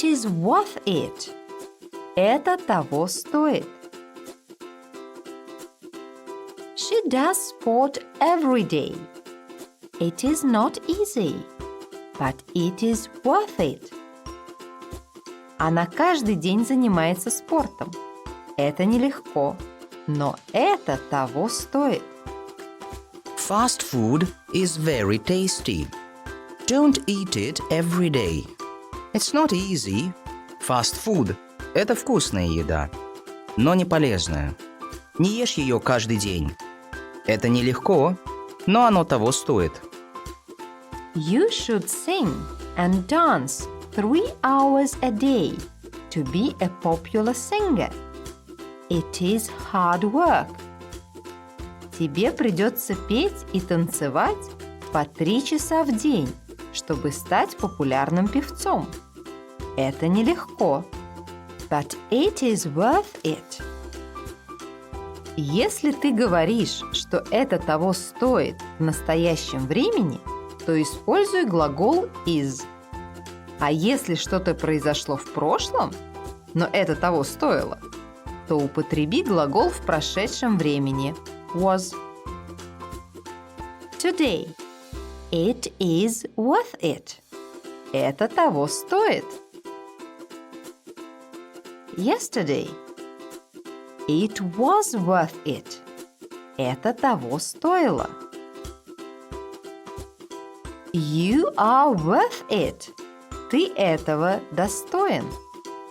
It is worth it. Это того стоит. She does sport every day. It is not easy, but it is worth it. Она каждый день занимается спортом. Это нелегко, но это того стоит. Fast food is very tasty. Don't eat it every day. It's not easy. Fast food – это вкусная еда, но не полезная. Не ешь ее каждый день. Это нелегко, но оно того стоит. You should sing and dance 3 hours a day to be a popular singer. It is hard work. Тебе придется петь и танцевать по 3 часа в день, чтобы стать популярным певцом. Это нелегко. But it is worth it. Если ты говоришь, что это того стоит в настоящем времени, то используй глагол is. А если что-то произошло в прошлом, но это того стоило, то употреби глагол в прошедшем времени was. Today. It is worth it. Это того стоит. Yesterday. It was worth it. Это того стоило. You are worth it. Ты этого достоин.